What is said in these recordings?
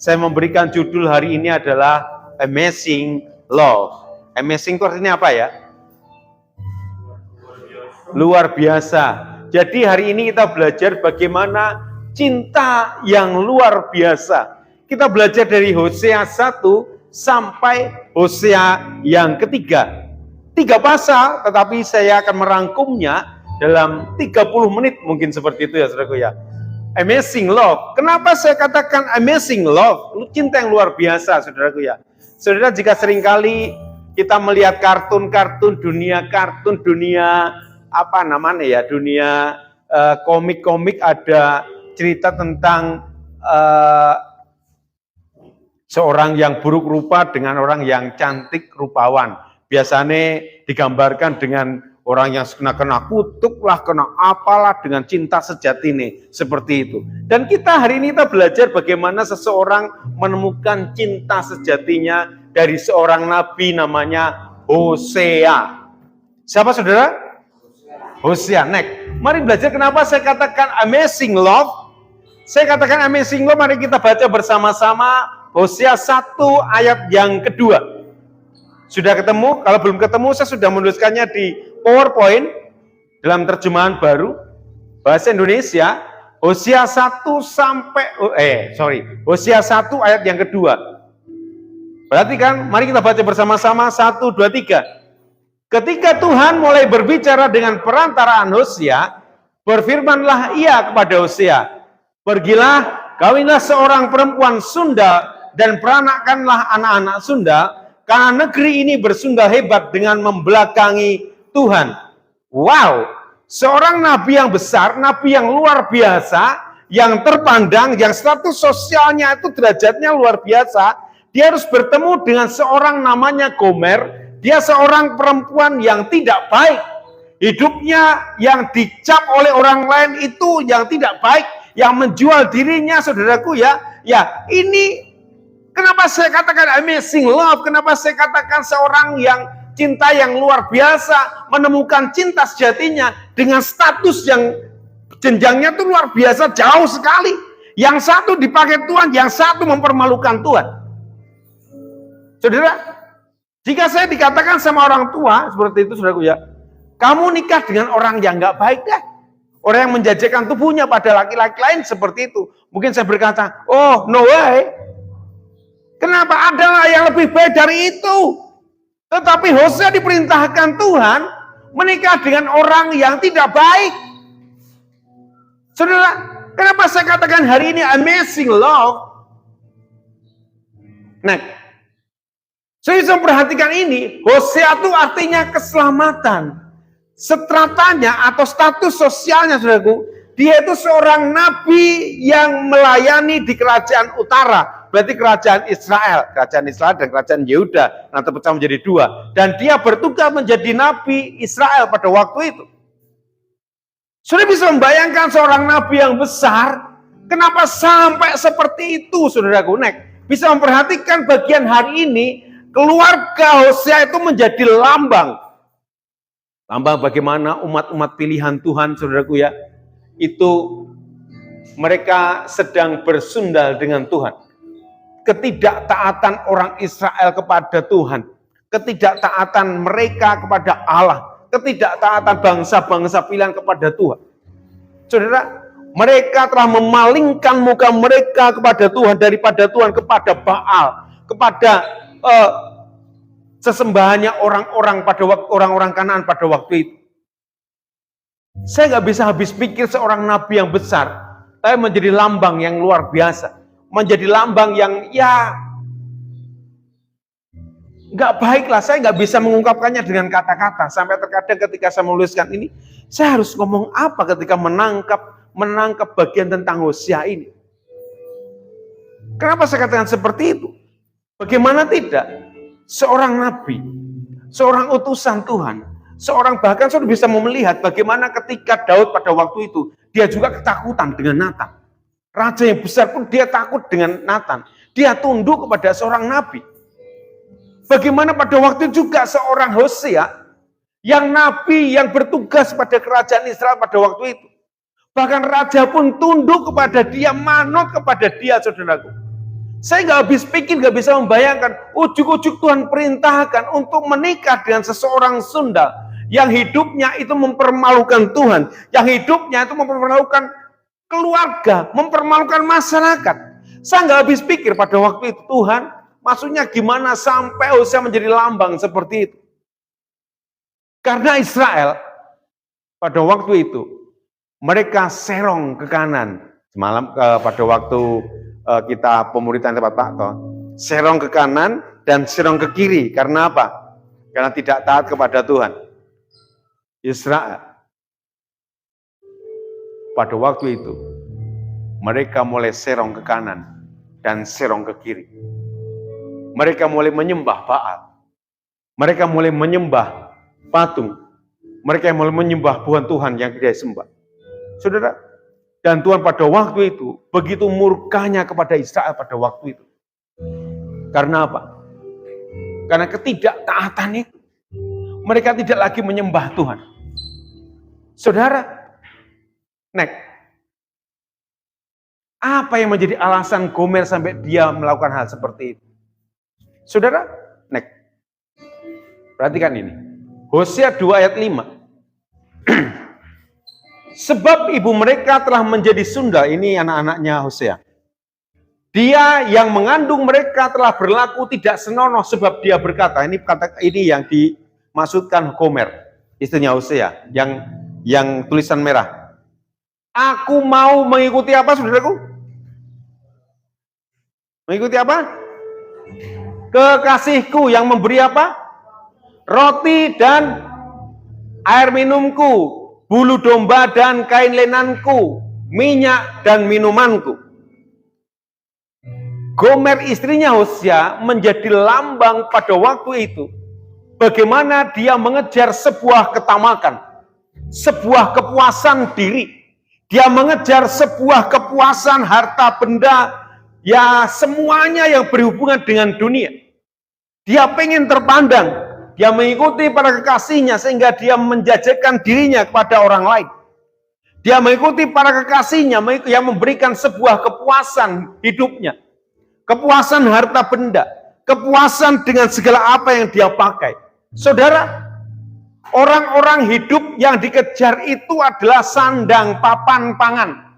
Saya memberikan judul hari ini adalah Amazing Love. Amazing itu artinya apa ya? Luar biasa. Jadi hari ini kita belajar bagaimana cinta yang luar biasa. Kita belajar dari Hosea 1 sampai Hosea yang ketiga. 3 pasal, tetapi saya akan merangkumnya dalam 30 menit mungkin seperti itu ya saudaraku ya. Amazing love. Kenapa saya katakan amazing love? Cinta yang luar biasa, saudaraku ya. Saudara, jika seringkali kita melihat kartun dunia apa namanya ya, dunia komik-komik ada cerita tentang seorang yang buruk rupa dengan orang yang cantik rupawan. Biasanya digambarkan dengan orang yang kena kutuk lah, kena apalah, dengan cinta sejati nih, seperti itu. Dan kita hari ini kita belajar bagaimana seseorang menemukan cinta sejatinya dari seorang nabi namanya Hosea. Siapa saudara? Hosea. Next. Mari belajar kenapa saya katakan amazing love. Saya katakan amazing love, mari kita baca bersama-sama Hosea 1 ayat yang kedua. Sudah ketemu? Kalau belum ketemu, saya sudah menuliskannya di PowerPoint dalam terjemahan baru bahasa Indonesia. Hosea 1 Hosea 1 ayat yang kedua. Perhatikan, mari kita baca bersama-sama 1, 2, 3. Ketika Tuhan mulai berbicara dengan perantaraan Hosea, berfirmanlah ia kepada Hosea, pergilah, kawinlah seorang perempuan sundal dan peranakanlah anak-anak sundal, karena negeri ini bersundal hebat dengan membelakangi Tuhan. Wow, seorang nabi yang besar, nabi yang luar biasa, yang terpandang, yang status sosialnya itu derajatnya luar biasa. Dia harus bertemu dengan seorang namanya Gomer. Dia seorang perempuan yang tidak baik. Hidupnya yang dicap oleh orang lain itu yang tidak baik, yang menjual dirinya, saudaraku ya. Ya, ini kenapa saya katakan amazing love? Kenapa saya katakan seorang yang cinta yang luar biasa, menemukan cinta sejatinya dengan status yang jenjangnya itu luar biasa, jauh sekali. Yang satu dipakai Tuhan, yang satu mempermalukan Tuhan. Saudara, jika saya dikatakan sama orang tua seperti itu, saudaraku ya, kamu nikah dengan orang yang nggak baik deh. Orang yang menjajakan tubuhnya pada laki-laki lain seperti itu. Mungkin saya berkata, oh no way. Kenapa? Adalah yang lebih baik dari itu. Tetapi Hosea diperintahkan Tuhan menikah dengan orang yang tidak baik. Saudara, kenapa saya katakan hari ini amazing love? Nah, saya bisa perhatikan ini, Hosea itu artinya keselamatan. Stratanya atau status sosialnya, saudaraku, dia itu seorang nabi yang melayani di kerajaan utara. Berarti kerajaan Israel dan kerajaan Yehuda, nah terpecah menjadi 2. Dan dia bertugas menjadi nabi Israel pada waktu itu. Sudah bisa membayangkan seorang nabi yang besar, kenapa sampai seperti itu, saudaraku? Bisa memperhatikan bagian hari ini, keluarga Hosea itu menjadi lambang bagaimana umat-umat pilihan Tuhan, saudaraku ya, itu mereka sedang bersundal dengan Tuhan. Ketidaktaatan orang Israel kepada Tuhan, ketidaktaatan mereka kepada Allah, ketidaktaatan bangsa-bangsa pilihan kepada Tuhan. Saudara, mereka telah memalingkan muka mereka kepada Tuhan, daripada Tuhan kepada Baal, kepada sesembahannya orang-orang Kanaan pada waktu itu. Saya nggak bisa habis pikir seorang nabi yang besar, tapi menjadi lambang yang luar biasa. Menjadi lambang yang ya nggak baik lah. Saya nggak bisa mengungkapkannya dengan kata-kata. Sampai terkadang ketika saya menuliskan ini, saya harus ngomong apa ketika menangkap bagian tentang Hosea ini. Kenapa saya katakan seperti itu? Bagaimana tidak? Seorang nabi, seorang utusan Tuhan, seorang bahkan sudah bisa melihat bagaimana ketika Daud pada waktu itu, dia juga ketakutan dengan Nathan. Raja yang besar pun dia takut dengan Nathan. Dia tunduk kepada seorang nabi. Bagaimana pada waktu juga seorang Hosea, yang nabi yang bertugas pada kerajaan Israel pada waktu itu. Bahkan raja pun tunduk kepada dia, manut kepada dia, saudaraku. Saya nggak habis pikir, nggak bisa membayangkan, ujuk-ujuk Tuhan perintahkan untuk menikah dengan seseorang sundal, yang hidupnya itu mempermalukan Tuhan, yang hidupnya itu mempermalukan keluarga, mempermalukan masyarakat. Saya nggak habis pikir pada waktu itu, Tuhan, maksudnya gimana sampai Hosea menjadi lambang seperti itu. Karena Israel, pada waktu itu, mereka serong ke kanan. Semalam pada waktu kita pemuritan tempat Pak Toh, serong ke kanan dan serong ke kiri. Karena apa? Karena tidak taat kepada Tuhan. Israel pada waktu itu mereka mulai serong ke kanan dan serong ke kiri. Mereka mulai menyembah Baal. Mereka mulai menyembah patung. Mereka mulai menyembah Tuhan yang dia sembah. Saudara, dan Tuhan pada waktu itu begitu murkanya kepada Israel pada waktu itu. Karena apa? Karena ketidaktaatan itu. Mereka tidak lagi menyembah Tuhan. Saudara, apa yang menjedi alasan Gomer sampai dia melakukan hal seperti itu? Saudara, perhatikan ini. Hosea 2 ayat 5. Sebab ibu mereka telah menjadi sundal, ini anak-anaknya Hosea. Dia yang mengandung mereka telah berlaku tidak senonoh sebab dia berkata, ini yang dimaksudkan Gomer, istrinya Hosea, yang tulisan merah. Aku mau mengikuti apa, saudaraku? Mengikuti apa? Kekasihku yang memberi apa? Roti dan air minumku, bulu domba dan kain lenanku, minyak dan minumanku. Gomer istrinya Hosea menjadi lambang pada waktu itu. Bagaimana dia mengejar sebuah ketamakan, sebuah kepuasan diri. Dia mengejar sebuah kepuasan harta benda, ya semuanya yang berhubungan dengan dunia. Dia pengen terpandang. Dia mengikuti para kekasihnya sehingga dia menjajakan dirinya kepada orang lain. Dia mengikuti para kekasihnya yang memberikan sebuah kepuasan hidupnya. Kepuasan harta benda. Kepuasan dengan segala apa yang dia pakai. Saudara, orang-orang hidup yang dikejar itu adalah sandang papan pangan.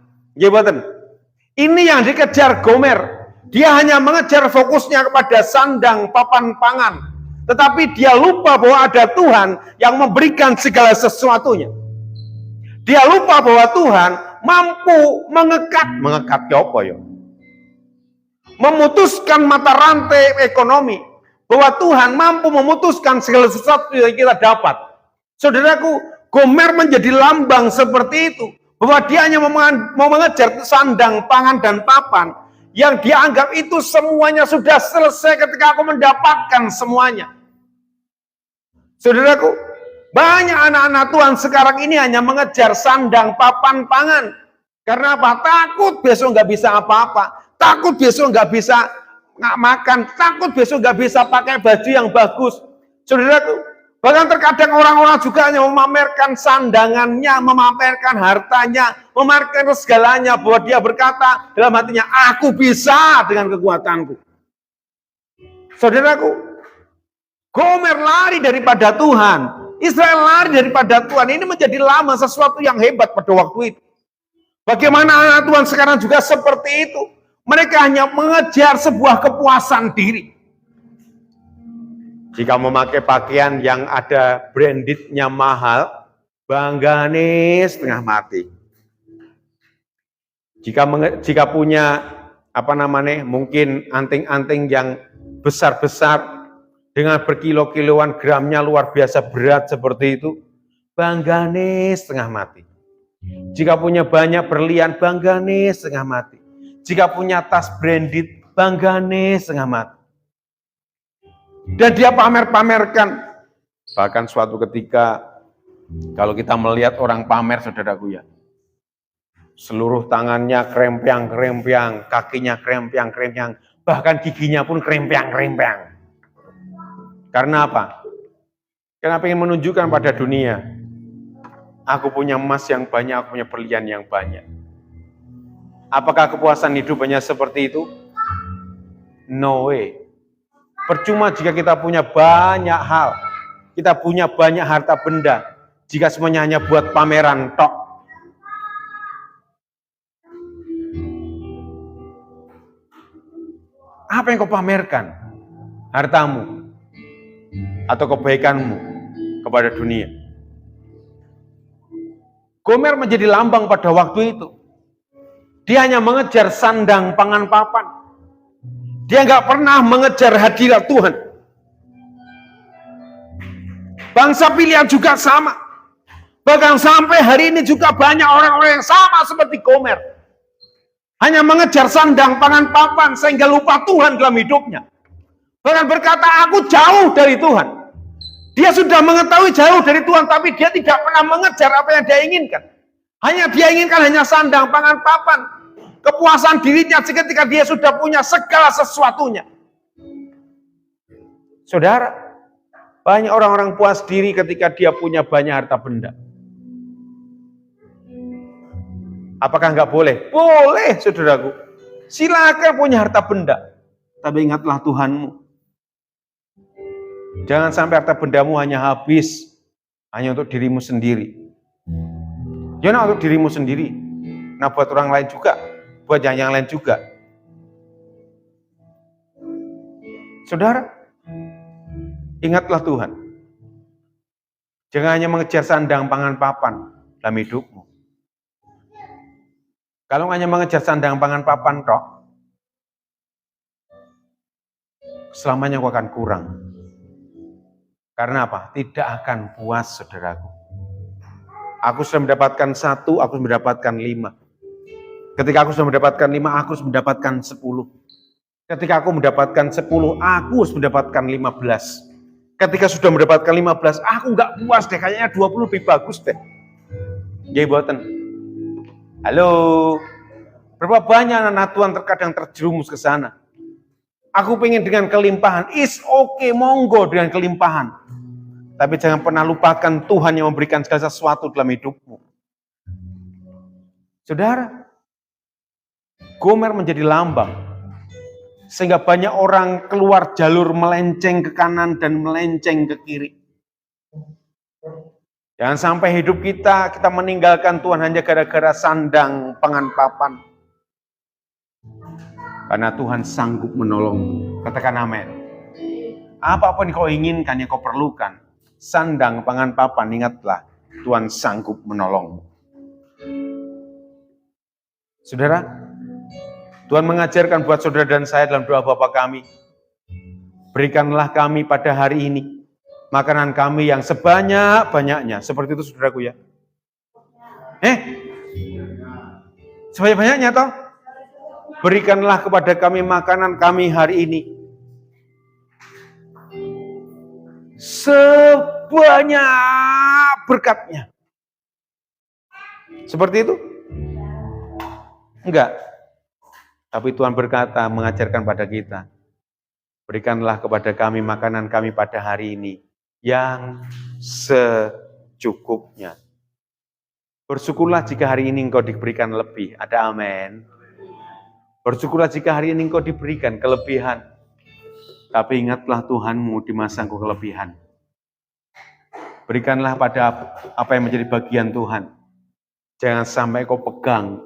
Ini yang dikejar Gomer. Dia hanya mengejar fokusnya kepada sandang papan pangan. Tetapi dia lupa bahwa ada Tuhan yang memberikan segala sesuatunya. Dia lupa bahwa Tuhan mampu mengekat ke apa ya? Memutuskan mata rantai ekonomi. Bahwa Tuhan mampu memutuskan segala sesuatu yang kita dapat. Saudaraku, Gomer menjadi lambang seperti itu. Bahwa dia hanya mau mengejar sandang, pangan, dan papan. Yang dia anggap itu semuanya sudah selesai ketika aku mendapatkan semuanya. Saudaraku, banyak anak-anak Tuhan sekarang ini hanya mengejar sandang, papan, pangan. Karena apa? Takut besok nggak bisa apa-apa. Takut besok nggak bisa makan. Takut besok nggak bisa pakai baju yang bagus. Saudaraku, bahkan terkadang orang-orang juga hanya memamerkan sandangannya, memamerkan hartanya, memamerkan segalanya. Bahwa dia berkata dalam hatinya, aku bisa dengan kekuatanku. Saudaraku, Gomer lari daripada Tuhan. Israel lari daripada Tuhan. Ini menjadi lama sesuatu yang hebat pada waktu itu. Bagaimana anak Tuhan sekarang juga seperti itu. Mereka hanya mengejar sebuah kepuasan diri. Jika memakai pakaian yang ada brandednya mahal, bangga nih setengah mati. Jika punya mungkin anting-anting yang besar-besar, dengan berkilo-kiloan gramnya luar biasa berat seperti itu, bangga nih setengah mati. Jika punya banyak berlian, bangga nih setengah mati. Jika punya tas branded, bangga nih setengah mati. Dan dia pamer-pamerkan. Bahkan suatu ketika, kalau kita melihat orang pamer, saudaraku ya, seluruh tangannya krempiang-krempiang, kakinya krempiang-krempiang, bahkan giginya pun krempiang-krempiang. Karena apa? Karena ingin menunjukkan pada dunia, aku punya emas yang banyak, aku punya berlian yang banyak. Apakah kepuasan hidup hanya seperti itu? No way. Percuma jika kita punya banyak hal, kita punya banyak harta benda, jika semuanya hanya buat pameran tok. Apa yang kau pamerkan? Hartamu atau kebaikanmu kepada dunia. Gomer menjadi lambang pada waktu itu. Dia hanya mengejar sandang pangan papan. Dia nggak pernah mengejar hadirat Tuhan. Bangsa pilihan juga sama. Bahkan sampai hari ini juga banyak orang-orang yang sama seperti Gomer. Hanya mengejar sandang pangan papan sehingga lupa Tuhan dalam hidupnya. Bahkan berkata, aku jauh dari Tuhan. Dia sudah mengetahui jauh dari Tuhan, tapi dia tidak pernah mengejar apa yang dia inginkan. Hanya dia inginkan hanya sandang pangan papan. Kepuasan dirinya ketika dia sudah punya segala sesuatunya. Saudara, banyak orang-orang puas diri ketika dia punya banyak harta benda. Apakah enggak boleh? Boleh, saudaraku. Silakan punya harta benda. Tapi ingatlah Tuhanmu. Jangan sampai harta bendamu hanya habis hanya untuk dirimu sendiri. Jangan untuk dirimu sendiri. Nah, buat orang lain juga, buat yang lain juga. Saudara, ingatlah Tuhan. Jangan hanya mengejar sandang pangan papan dalam hidupmu. Kalau hanya mengejar sandang pangan papan tok, selamanya kau akan kurang. Karena apa? Tidak akan puas, saudaraku. Aku sudah mendapatkan 1, aku sudah mendapatkan 5. Ketika aku sudah mendapatkan 5, aku sudah mendapatkan 10. Ketika aku mendapatkan 10, aku sudah mendapatkan 15. Ketika sudah mendapatkan 15, aku nggak puas deh, kayaknya 20 lebih bagus deh. Jadi boten. Halo. Berapa banyak anak Tuhan terkadang terjerumus ke sana. Aku pengen dengan kelimpahan, is okay, monggo dengan kelimpahan. Tapi jangan pernah lupakan Tuhan yang memberikan segala sesuatu dalam hidupmu. Saudara, Gomer menjadi lambang. Sehingga banyak orang keluar jalur melenceng ke kanan dan melenceng ke kiri. Jangan sampai hidup kita meninggalkan Tuhan hanya gara-gara sandang pangan papan. Karena Tuhan sanggup menolongmu. Katakan amin. Apapun yang kau inginkan, yang kau perlukan, sandang pangan papan, ingatlah Tuhan sanggup menolongmu. Saudara, Tuhan mengajarkan buat saudara dan saya dalam doa Bapa kami. Berikanlah kami pada hari ini makanan kami yang sebanyak-banyaknya. Seperti itu saudaraku ya. Sebanyak-banyaknya toh? Berikanlah kepada kami makanan kami hari ini. Sebanyak berkatnya. Seperti itu? Enggak. Tapi Tuhan berkata, mengajarkan pada kita. Berikanlah kepada kami makanan kami pada hari ini. Yang secukupnya. Bersyukurlah jika hari ini engkau diberikan lebih. Ada amin. Bersyukurlah jika hari ini engkau diberikan kelebihan. Tapi ingatlah Tuhanmu di masa engkau kelebihan. Berikanlah pada apa yang menjadi bagian Tuhan. Jangan sampai kau pegang.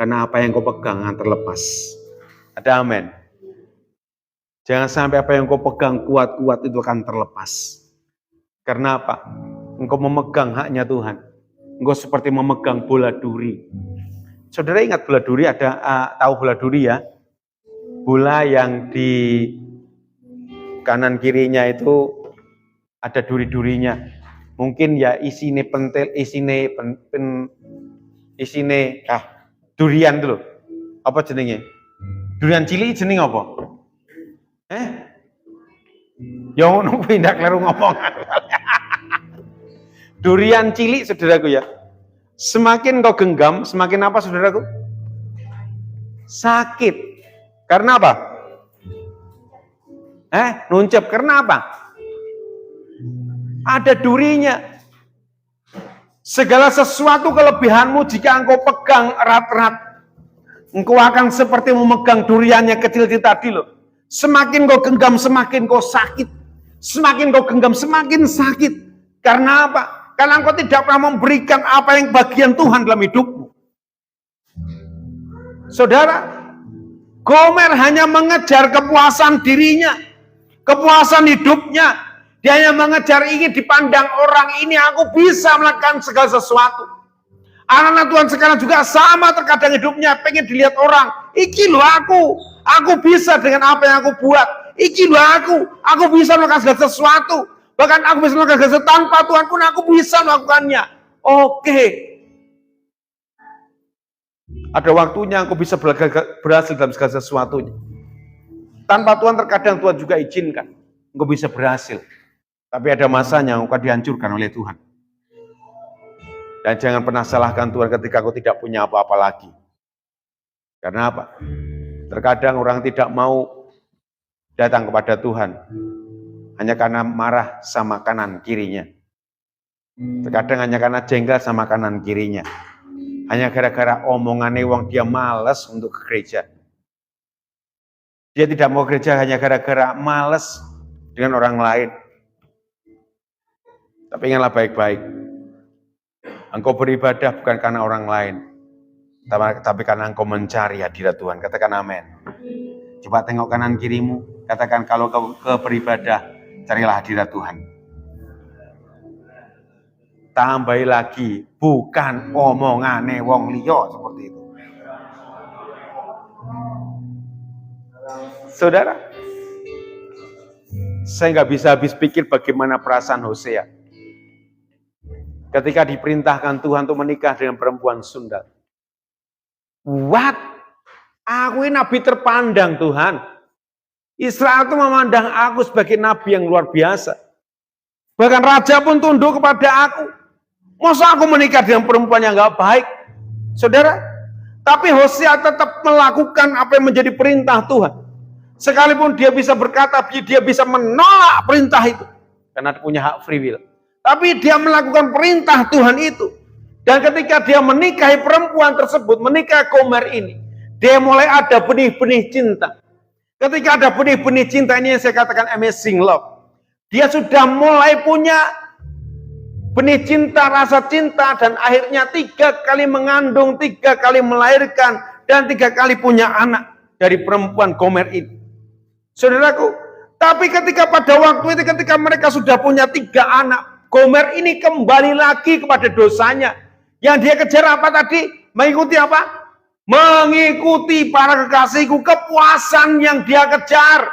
Karena apa yang kau pegang akan terlepas. Ada amin. Jangan sampai apa yang kau pegang kuat-kuat itu akan terlepas. Karena apa? Engkau memegang haknya Tuhan. Engkau seperti memegang bola duri. Saudara ingat bola duri, tahu bola duri ya? Bola yang di kanan kirinya itu ada duri-durinya. Mungkin ya isine pentil, isine durian dulu. Apa jenenge? Durian cilik jeneng apa? Ya ngono kuwi ndak kleru ngomong. Durian cilik saudaraku ya. Semakin kau genggam, semakin apa saudaraku? Sakit. Karena apa? Nuncep. Karena apa? Ada durinya. Segala sesuatu kelebihanmu jika engkau pegang erat-erat, engkau akan seperti memegang duriannya kecil tadi loh. Semakin kau genggam, semakin kau sakit. Semakin kau genggam, semakin sakit. Karena apa? Karena engkau tidak pernah memberikan apa yang bagian Tuhan dalam hidupmu. Saudara, Gomer hanya mengejar kepuasan dirinya, kepuasan hidupnya. Dia hanya mengejar ingin dipandang orang ini, aku bisa melakukan segala sesuatu. Anak-anak Tuhan sekarang juga sama terkadang hidupnya, pengen dilihat orang. Iki loh aku bisa dengan apa yang aku buat. Iki loh aku bisa melakukan segala sesuatu. Bahkan aku bisa melakukan segala sesuatu tanpa Tuhan pun aku bisa melakukannya. Oke. Ada waktunya aku bisa berhasil dalam segala sesuatunya. Tanpa Tuhan terkadang Tuhan juga izinkan. Engkau bisa berhasil. Tapi ada masanya engkau dihancurkan oleh Tuhan. Dan jangan pernah salahkan Tuhan ketika kau tidak punya apa-apa lagi. Karena apa? Terkadang orang tidak mau datang kepada Tuhan. Hanya karena marah sama kanan kirinya. Terkadang hanya karena jengkel sama kanan kirinya. Hanya gara-gara omongannya wong dia malas untuk ke gereja. Dia tidak mau gereja hanya gara-gara malas dengan orang lain. Tapi ingatlah baik-baik. Engkau beribadah bukan karena orang lain. Tapi karena engkau mencari hadirat Tuhan. Katakan amin. Coba tengok kanan kirimu. Katakan kalau kau beribadah, carilah hadirat Tuhan. Tambahi lagi, bukan omongane wong liya seperti itu. Saudara, saya nggak bisa habis pikir bagaimana perasaan Hosea ketika diperintahkan Tuhan untuk menikah dengan perempuan sundal. What? Aku ini nabi terpandang Tuhan. Israel itu memandang aku sebagai nabi yang luar biasa. Bahkan raja pun tunduk kepada aku. Masa aku menikah dengan perempuan yang gak baik? Saudara, tapi Hosea tetap melakukan apa yang menjadi perintah Tuhan. Sekalipun dia bisa berkata, dia bisa menolak perintah itu. Karena dia punya hak free will. Tapi dia melakukan perintah Tuhan itu. Dan ketika dia menikahi perempuan tersebut, menikahi Gomer ini, dia mulai ada benih-benih cinta. Ketika ada benih-benih cinta ini yang saya katakan amazing love. Dia sudah mulai punya benih cinta, rasa cinta, dan akhirnya 3 kali mengandung, 3 kali melahirkan, dan 3 kali punya anak dari perempuan Gomer ini. Saudaraku, tapi ketika pada waktu itu, ketika mereka sudah punya 3 anak, Gomer ini kembali lagi kepada dosanya. Yang dia kejar apa tadi? Mengikuti apa? Mengikuti para kekasihku, kepuasan yang dia kejar.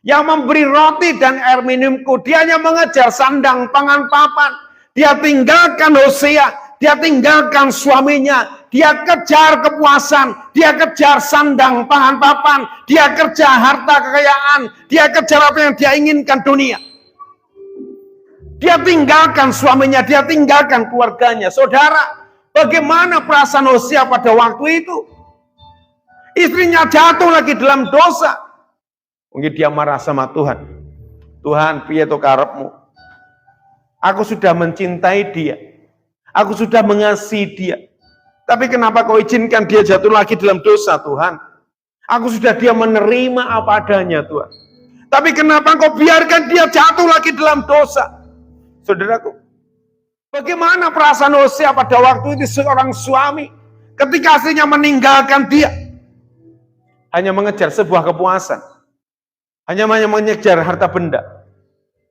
Yang memberi roti dan air minumku. Dia hanya mengejar sandang pangan papan. Dia tinggalkan Hosea. Dia tinggalkan suaminya. Dia kejar kepuasan. Dia kejar sandang pangan papan. Dia kejar harta kekayaan. Dia kejar apa yang dia inginkan dunia. Dia tinggalkan suaminya, dia tinggalkan keluarganya. Saudara, bagaimana perasaan Hosea pada waktu itu? Istrinya jatuh lagi dalam dosa. Mungkin dia marah sama Tuhan. Tuhan, piye to karepmu? Aku sudah mencintai dia. Aku sudah mengasihi dia. Tapi kenapa kau izinkan dia jatuh lagi dalam dosa, Tuhan? Aku sudah dia menerima apa adanya, Tuhan. Tapi kenapa kau biarkan dia jatuh lagi dalam dosa? Saudaraku, bagaimana perasaan Hosea pada waktu itu seorang suami ketika istrinya meninggalkan dia? Hanya mengejar sebuah kepuasan. Hanya mengejar harta benda.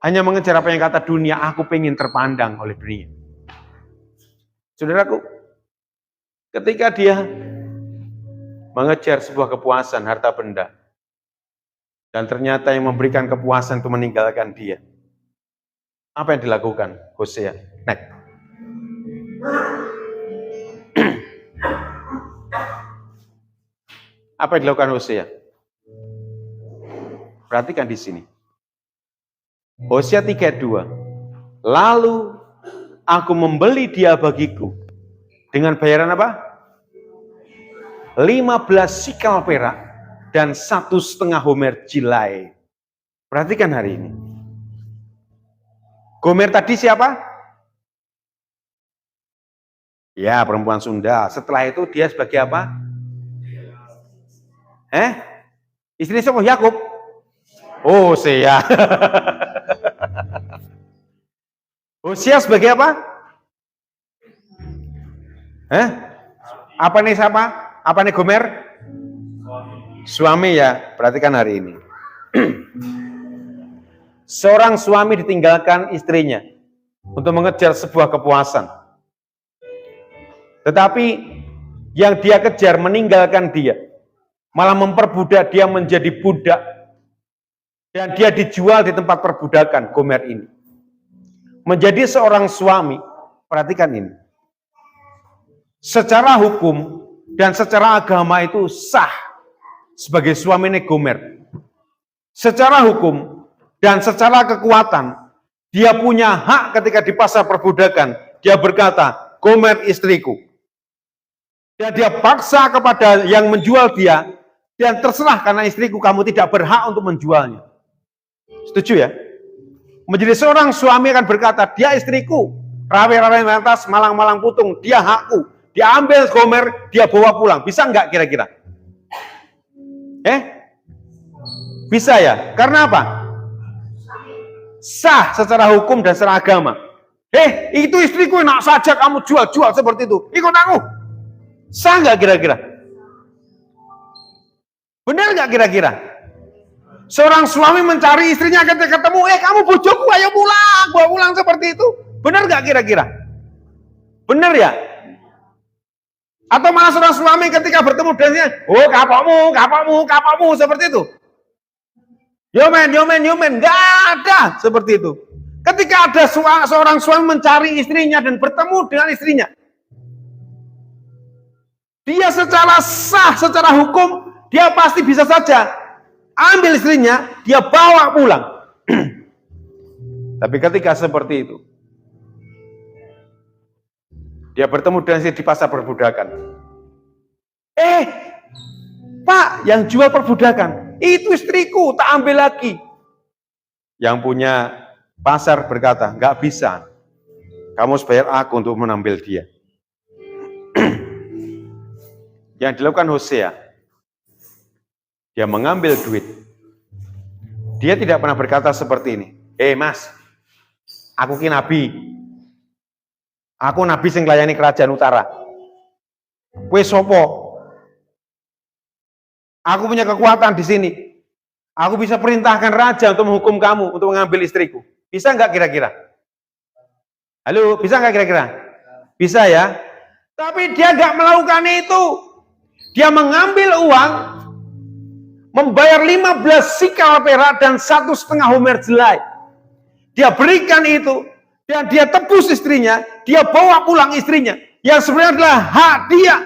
Hanya mengejar apa yang kata dunia, aku pengen terpandang oleh dunia. Saudaraku, ketika dia mengejar sebuah kepuasan, harta benda, dan ternyata yang memberikan kepuasan itu meninggalkan dia. Apa yang dilakukan Hosea? Next. Apa yang dilakukan Hosea? Perhatikan di sini. Hosea 3:2. Lalu aku membeli dia bagiku dengan bayaran apa? 15 sikal perak dan 1,5 homer jilai. Perhatikan hari ini. Gomer tadi siapa? Ya, perempuan Sunda. Setelah itu dia sebagai apa? Istri siapa? Yakub. Hosea. Hosea sebagai apa? Apa nih siapa? Apa nih Gomer? Suami ya, perhatikan hari ini. Seorang suami ditinggalkan istrinya untuk mengejar sebuah kepuasan. Tetapi yang dia kejar meninggalkan dia, malah memperbudak dia menjadi budak. Dan dia dijual di tempat perbudakan, Gomer ini. Menjadi seorang suami, perhatikan ini. Secara hukum dan secara agama itu sah sebagai suami Gomer. Secara hukum dan secara kekuatan, dia punya hak ketika di pasar perbudakan. Dia berkata, Gomer istriku. Dan dia paksa kepada yang menjual dia, dan terserah karena istriku, kamu tidak berhak untuk menjualnya. Setuju ya? Menjadi seorang suami akan berkata, dia istriku, rawe-rawe lantas, malang-malang putung, dia hakku. Dia ambil Gomer, dia bawa pulang. Bisa nggak kira-kira? Bisa ya? Karena apa? Sah secara hukum dan secara agama. Itu istriku, enak saja kamu jual seperti itu. Ikut aku. Sah nggak kira-kira? Benar nggak kira-kira? Seorang suami mencari istrinya ketika ketemu, kamu bojoku, ayo pulang, bawa pulang seperti itu. Benar nggak kira-kira? Benar ya? Atau malah seorang suami ketika bertemu dengannya, kapokmu, seperti itu. Yomen, nggak ada seperti itu. Ketika ada seorang suami mencari istrinya dan bertemu dengan istrinya, dia secara sah, secara hukum, dia pasti bisa saja ambil istrinya, dia bawa pulang. Tapi ketika seperti itu, dia bertemu dengan istri di pasar perbudakan. Pak, yang jual perbudakan, itu istriku, tak ambil lagi. Yang punya pasar berkata, nggak bisa. Kamu harus bayar aku untuk menambil dia. Yang dilakukan Hosea, dia mengambil duit. Dia tidak pernah berkata seperti ini. Mas, aku ki nabi. Aku nabi sing nglayani kerajaan utara. Kowe sopo? Aku punya kekuatan di sini. Aku bisa perintahkan raja untuk menghukum kamu, untuk mengambil istriku. Bisa nggak kira-kira? Halo, bisa nggak kira-kira? Bisa ya? Tapi dia nggak melakukan itu. Dia mengambil uang, membayar 15 sikal perak dan 1,5 homer jelai. Dia berikan itu, dan dia tebus istrinya, dia bawa pulang istrinya, yang sebenarnya adalah hak dia.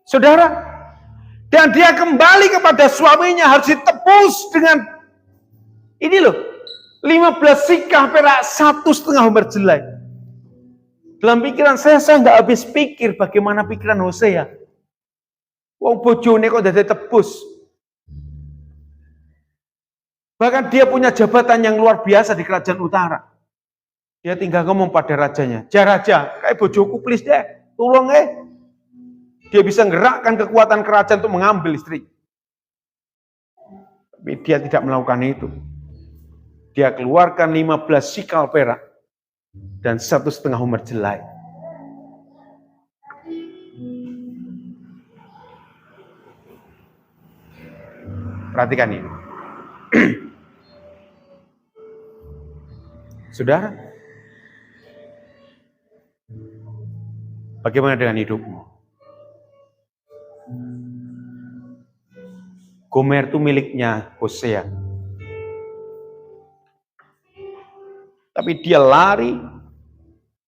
Saudara, dan dia kembali kepada suaminya harus ditebus dengan ini loh, 15 sikal perak, 1,5 homer jelai. Dalam pikiran saya nggak habis pikir bagaimana pikiran Hosea. Wong bojone kok dadi tebus. Bahkan dia punya jabatan yang luar biasa di kerajaan utara. Dia tinggal ngomong pada rajanya, raja, kayak bojoku please deh, tolong Dia bisa gerakkan kekuatan kerajaan untuk mengambil istri. Tapi dia tidak melakukan itu. Dia keluarkan 15 sikal perak dan 1,5 homer jelai. Perhatikan ini. Saudara, bagaimana dengan hidupmu? Gomer itu miliknya Hosea. Tapi dia lari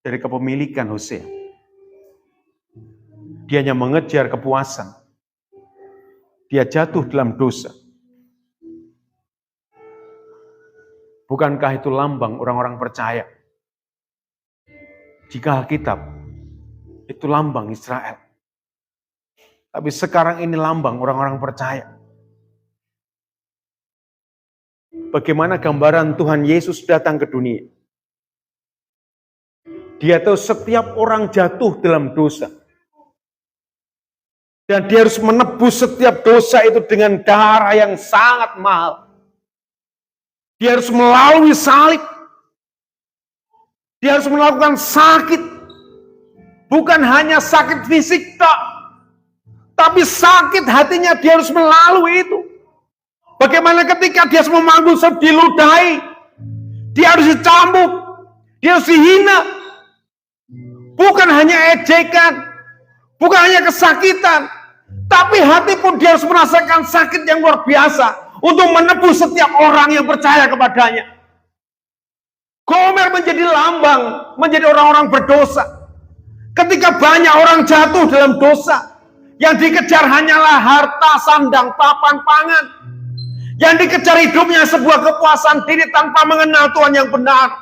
dari kepemilikan Hosea. Dia hanya mengejar kepuasan. Dia jatuh dalam dosa. Bukankah itu lambang orang-orang percaya? Jika Alkitab itu lambang Israel. Tapi sekarang ini lambang orang-orang percaya. Bagaimana gambaran Tuhan Yesus datang ke dunia? Dia tahu setiap orang jatuh dalam dosa. Dan dia harus menebus setiap dosa itu dengan darah yang sangat mahal. Dia harus melalui salib. Dia harus melakukan sakit. Bukan hanya sakit fisik, tapi sakit hatinya dia harus melalui itu. Bagaimana ketika dia harus memanggul diludahi, dia harus dicambuk, dia harus dihina. Bukan hanya ejekan, bukan hanya kesakitan, tapi hati pun dia harus merasakan sakit yang luar biasa untuk menebus setiap orang yang percaya kepadanya. Gomer menjadi lambang, menjadi orang-orang berdosa. Ketika banyak orang jatuh dalam dosa, yang dikejar hanyalah harta, sandang, papan, pangan. Yang dikejar hidupnya sebuah kepuasan diri tanpa mengenal Tuhan yang benar.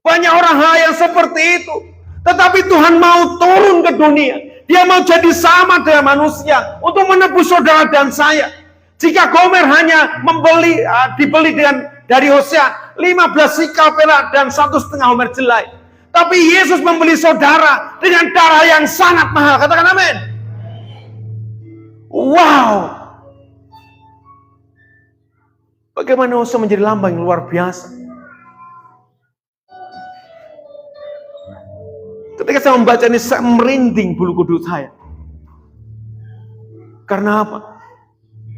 Banyak orang yang seperti itu. Tetapi Tuhan mau turun ke dunia. Dia mau jadi sama dengan manusia untuk menebus saudara dan saya. Jika Gomer hanya dibeli dari Hosea 15 sikal perak dan 1,5 homer jelai. Tapi Yesus membeli saudara dengan darah yang sangat mahal. Katakan amin. Wow. Bagaimana Hosea menjadi lambang yang luar biasa. Ketika saya membaca ini, saya merinding bulu kuduk saya. Karena apa?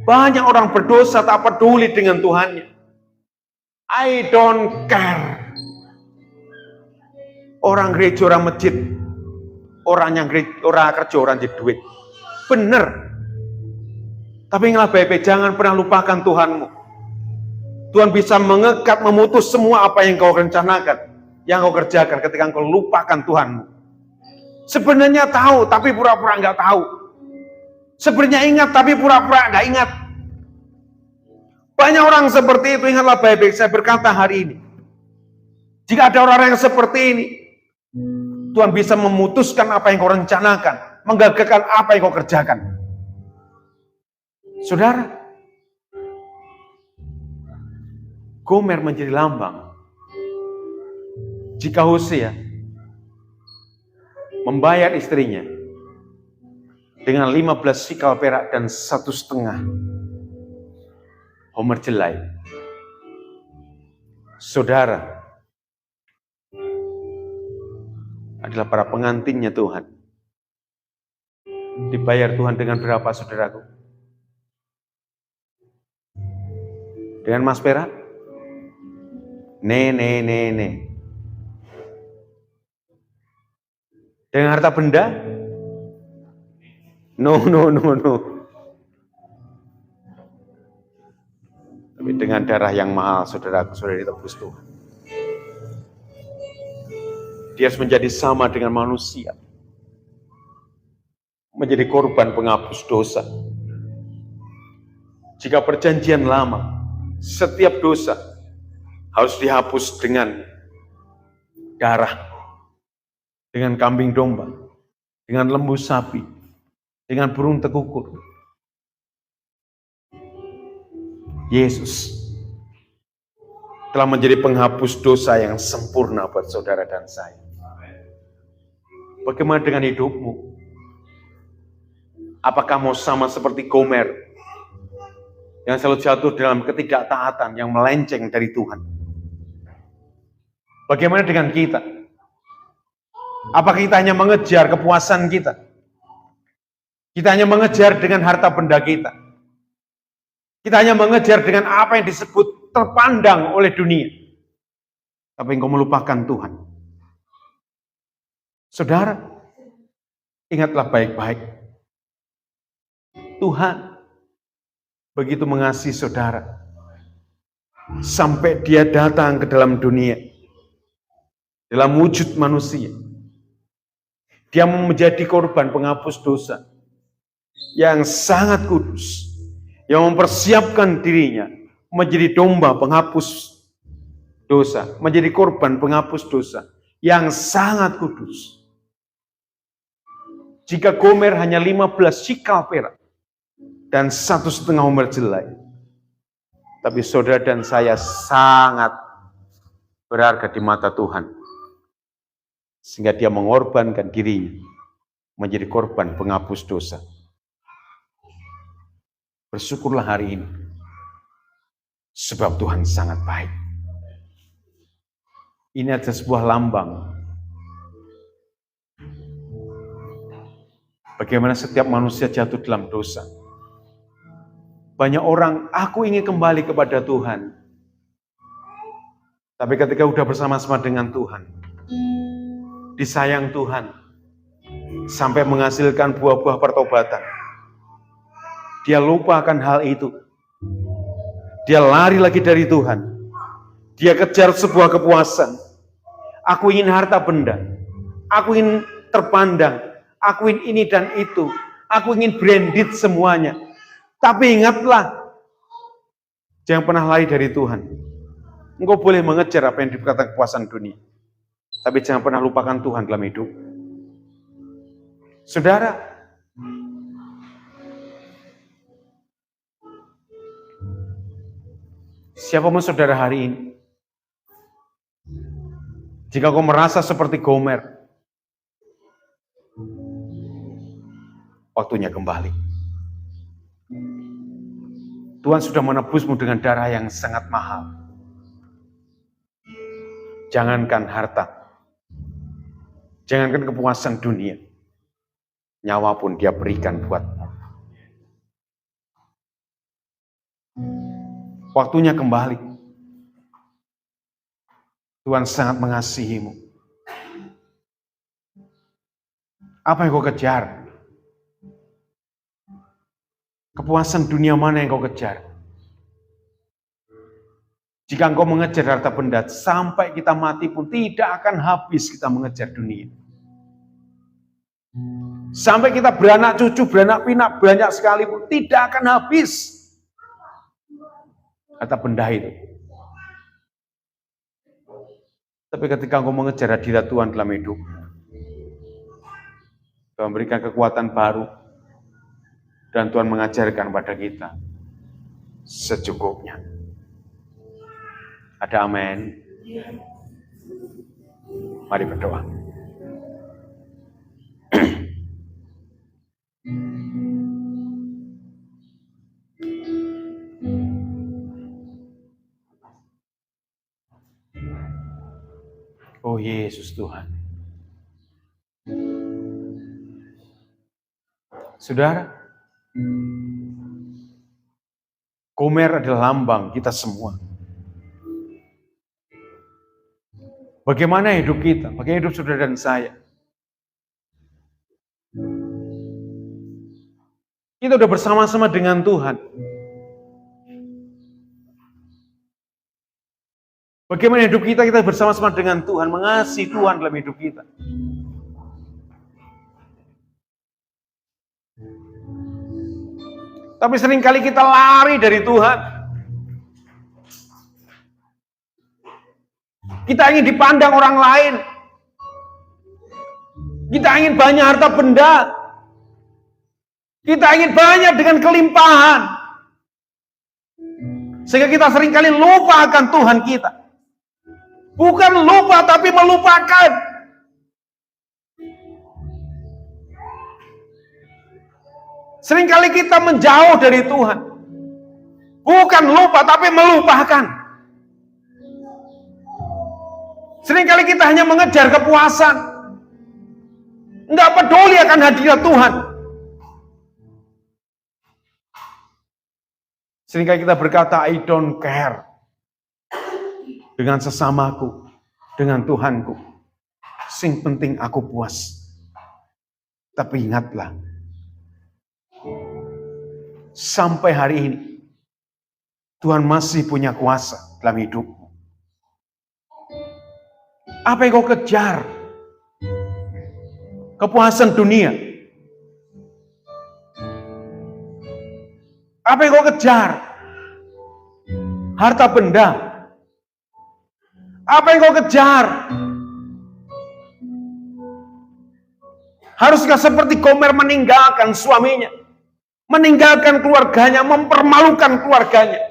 Banyak orang berdosa tak peduli dengan Tuhannya. I don't care. Orang gereja, orang masjid, orang kerja, orang jadi duit. Bener. Tapi ingatlah baik-baik, jangan pernah lupakan Tuhanmu. Tuhan bisa mengekat, memutus semua apa yang kau rencanakan, yang kau kerjakan ketika kau lupakan Tuhanmu. Sebenarnya tahu, tapi pura-pura nggak tahu. Sebenarnya ingat, tapi pura-pura nggak ingat. Banyak orang seperti itu. Ingatlah baik-baik, saya berkata hari ini. Jika ada orang yang seperti ini, Tuhan bisa memutuskan apa yang kau rencanakan, menggagalkan apa yang kau kerjakan. Saudara, Gomer menjadi lambang. Jika Hosea membayar istrinya dengan 15 sikal perak dan 1,5 homer jelai, saudara adalah para pengantinnya Tuhan. Dibayar Tuhan dengan berapa, saudaraku? Dengan emas perak? Ne. Dengan harta benda? No. Tapi dengan darah yang mahal, saudara ditebus Tuhan. Dia harus menjadi sama dengan manusia. Menjadi korban penghapus dosa. Jika perjanjian lama, setiap dosa harus dihapus dengan darah, dengan kambing domba, dengan lembu sapi, dengan burung tekukur. Yesus telah menjadi penghapus dosa yang sempurna buat saudara dan saya. Bagaimana dengan hidupmu? Apakah mau sama seperti Gomer yang selalu jatuh dalam ketidaktaatan, yang melenceng dari Tuhan? Bagaimana dengan kita? Apakah kita hanya mengejar kepuasan kita? Kita hanya mengejar dengan harta benda kita. Kita hanya mengejar dengan apa yang disebut terpandang oleh dunia. Tapi engkau melupakan Tuhan. Saudara, ingatlah baik-baik. Tuhan begitu mengasihi saudara. Sampai dia datang ke dalam dunia. Dalam wujud manusia. Dia menjadi korban penghapus dosa. Yang sangat kudus. Yang mempersiapkan dirinya menjadi domba penghapus dosa. Menjadi korban penghapus dosa. Yang sangat kudus. Jika Gomer hanya 15 sikal perak. Dan 1,5 homer jelai. Tapi saudara dan saya sangat berharga di mata Tuhan. Sehingga dia mengorbankan dirinya menjadi korban penghapus dosa. Bersyukurlah hari ini. Sebab Tuhan sangat baik. Ini adalah sebuah lambang bagaimana setiap manusia jatuh dalam dosa. Banyak orang, aku ingin kembali kepada Tuhan. Tapi ketika udah bersama-sama dengan Tuhan, disayang Tuhan, sampai menghasilkan buah-buah pertobatan, dia lupa akan hal itu. Dia lari lagi dari Tuhan. Dia kejar sebuah kepuasan. Aku ingin harta benda. Aku ingin terpandang. Aku ingin ini dan itu. Aku ingin branded semuanya. Tapi ingatlah, jangan pernah lari dari Tuhan. Engkau boleh mengejar apa yang dikatakan kepuasan dunia. Tapi jangan pernah lupakan Tuhan dalam hidup. Saudara, siapapun saudara hari ini, jika kau merasa seperti Gomer, waktunya kembali. Tuhan sudah menebusmu dengan darah yang sangat mahal. Jangankan harta, jangankan kepuasan dunia, nyawa pun Dia berikan buatmu. Waktunya kembali. Tuhan sangat mengasihimu. Apa yang kau kejar? Kepuasan dunia mana yang kau kejar? Jika engkau mengejar harta benda, sampai kita mati pun tidak akan habis kita mengejar dunia. Sampai kita beranak cucu, beranak pinak, banyak sekali pun tidak akan habis harta benda itu. Tapi ketika engkau mengejar hadirat Tuhan dalam hidup, Tuhan memberikan kekuatan baru, dan Tuhan mengajarkan pada kita secukupnya. Ada amin? Mari berdoa. Oh Yesus Tuhan. Saudara, Gomer adalah lambang kita semua. Bagaimana hidup kita? Bagaimana hidup saudara dan saya? Kita udah bersama-sama dengan Tuhan. Bagaimana hidup kita? Kita bersama-sama dengan Tuhan, mengasihi Tuhan dalam hidup kita. Tapi seringkali kita lari dari Tuhan. Kita ingin dipandang orang lain. Kita ingin banyak harta benda. Kita ingin banyak dengan kelimpahan. Sehingga kita seringkali lupa akan Tuhan kita. Bukan lupa, tapi melupakan. Seringkali kita menjauh dari Tuhan. Bukan lupa, tapi melupakan. Seringkali kita hanya mengejar kepuasan. Enggak peduli akan hadirat Tuhan. Seringkali kita berkata, I don't care. Dengan sesamaku, dengan Tuhanku. Sing penting aku puas. Tapi ingatlah, sampai hari ini, Tuhan masih punya kuasa dalam hidupmu. Apa yang kau kejar? Kepuasan dunia. Apa yang kau kejar? Harta benda. Apa yang kau kejar? Haruskah seperti Gomer meninggalkan suaminya? Meninggalkan keluarganya, mempermalukan keluarganya.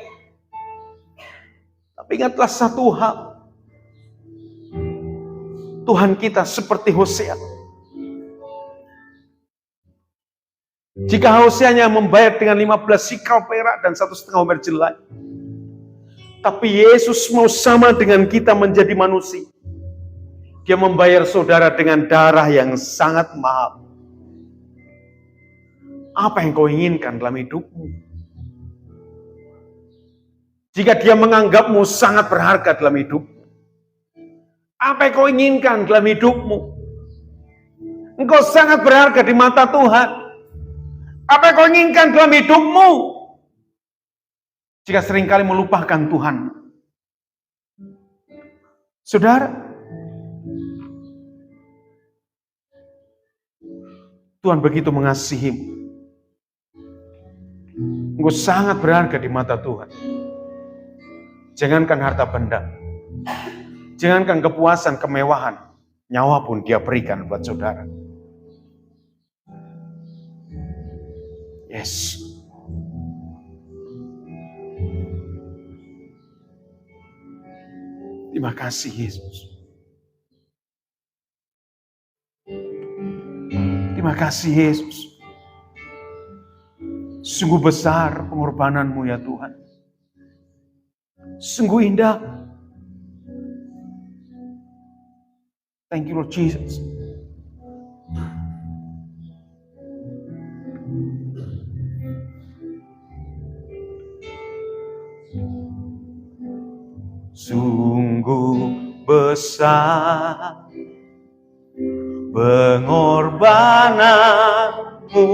Tapi ingatlah satu hal. Tuhan kita seperti Hosea. Jika Hosea membayar dengan 15 sikal perak dan 1,5 homer jelai, tapi Yesus mau sama dengan kita menjadi manusia. Dia membayar saudara dengan darah yang sangat mahal. Apa yang kau inginkan dalam hidupmu? Jika dia menganggapmu sangat berharga dalam hidupmu, apa yang kau inginkan dalam hidupmu? Engkau sangat berharga di mata Tuhan. Apa yang kau inginkan dalam hidupmu? Jika seringkali melupakan Tuhan. Saudara, Tuhan begitu mengasihimu. Engkau sangat berharga di mata Tuhan. Jangankan harta benda, jangankan kepuasan, kemewahan, nyawa pun dia berikan buat saudara. Yes. Terima kasih Yesus. Terima kasih Yesus. Sungguh besar pengorbananmu ya Tuhan. Sungguh indah. Thank you Lord Jesus. Sungguh besar pengorbananmu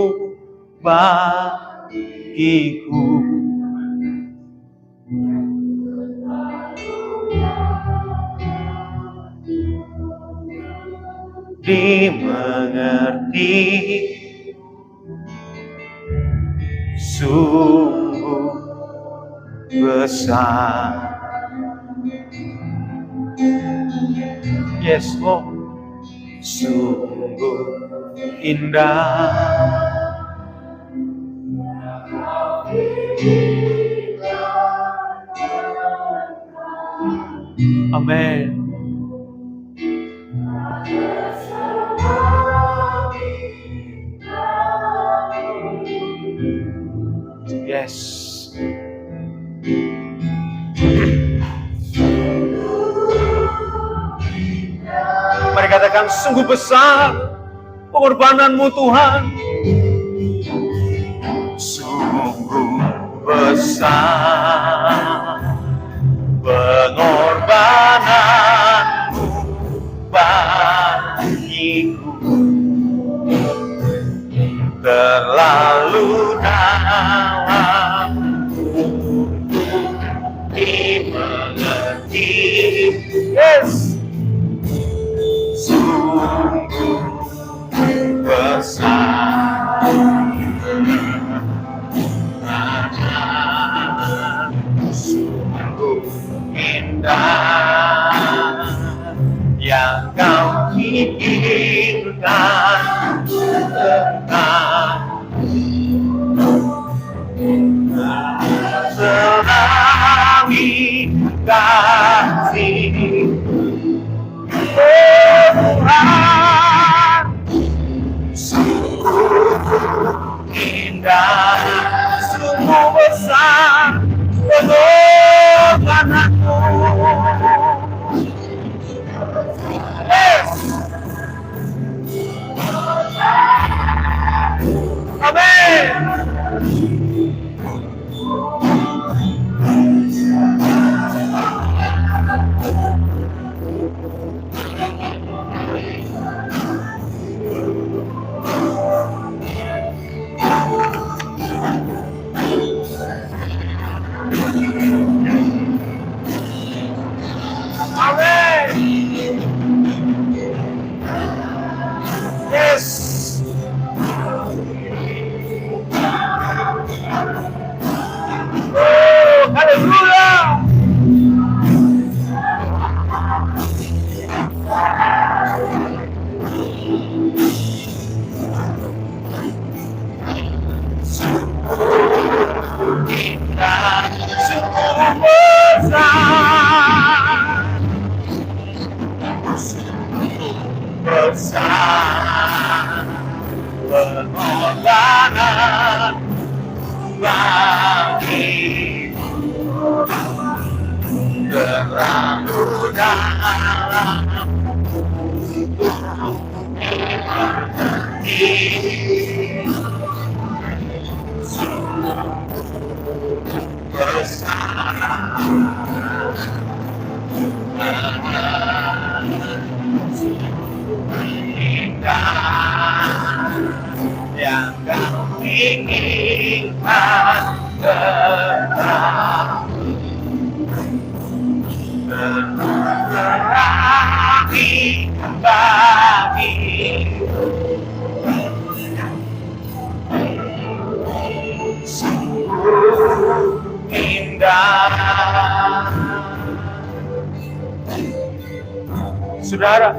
bagiku. Dimengerti sungguh besar. Yes Lord, sungguh indah. Amen. Yes. Mari katakan, sungguh besar pengorbananmu Tuhan. Sungguh besar pengorbananmu bagiku. Terlalu dalam untuk dimengerti. Yes. Sungguh besar sungguh indah yang kau pikirkan tentang tsunami kasih Tuhan. Sungguh indah, sungguh besar pengorbananmu. Yes. Amen. terlalu dalam yang kau inginkan terakhir bagi sungguh indah. Saudara,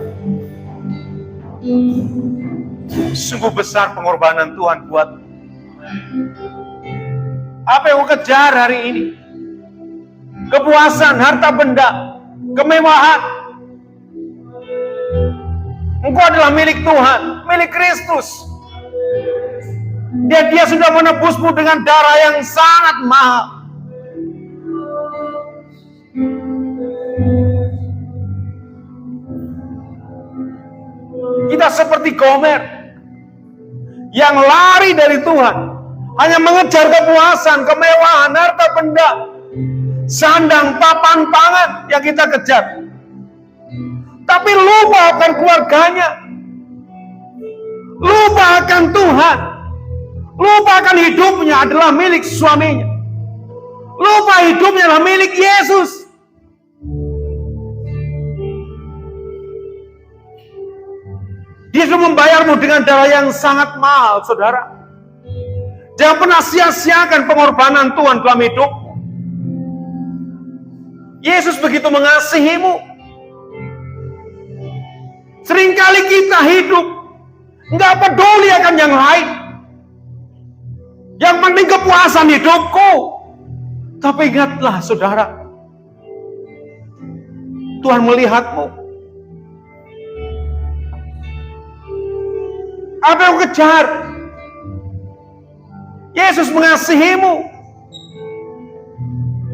sungguh besar pengorbanan Tuhan buat. Apa yang kau kejar hari ini? Kepuasan, harta benda, kemewahan. Engkau adalah milik Tuhan, milik Kristus. Dia sudah menebusmu dengan darah yang sangat mahal. Kita seperti Gomer yang lari dari Tuhan, hanya mengejar kepuasan, kemewahan, harta benda, sandang, papan, pangan yang kita kejar. Tapi lupa akan keluarganya, lupa akan Tuhan, lupa akan hidupnya adalah milik suaminya, lupa hidupnya adalah milik Yesus. Dia sudah membayarmu dengan darah yang sangat mahal, saudara. Jangan pernah sia-siakan pengorbanan Tuhan dalam hidup. Yesus begitu mengasihimu. Seringkali kita hidup nggak peduli akan yang lain. Yang penting kepuasan hidupku. Tapi ingatlah, saudara, Tuhan melihatmu. Apa yang kau kejar? Yesus mengasihimu.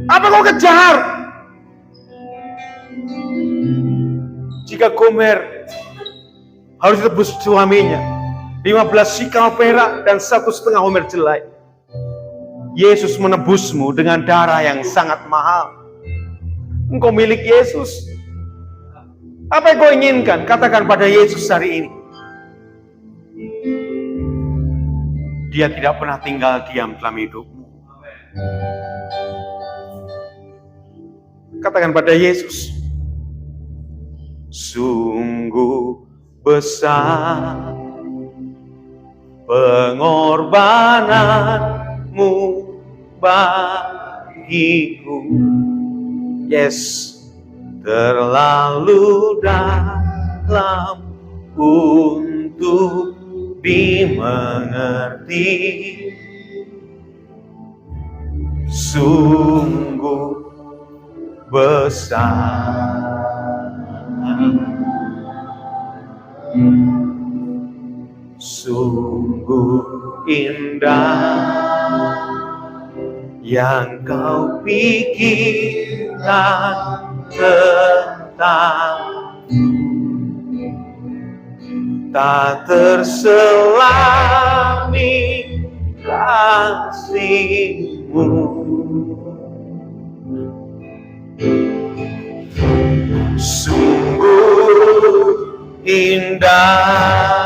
Apa yang kau kejar? Jika Gomer harus tebus suaminya 15 sikal perak dan 1,5 homer jelai, Yesus menebusmu dengan darah yang sangat mahal. Engkau milik Yesus. Apa yang kau inginkan? Katakan pada Yesus hari ini. Dia tidak pernah tinggal diam dalam hidupmu. Katakan pada Yesus, sungguh besar pengorbananmu bagiku. Yes, terlalu dalam untuk dimengerti. Sungguh besar, sungguh indah yang kau pikirkan tentang. Tak terselami kasih-Mu. Sungguh indah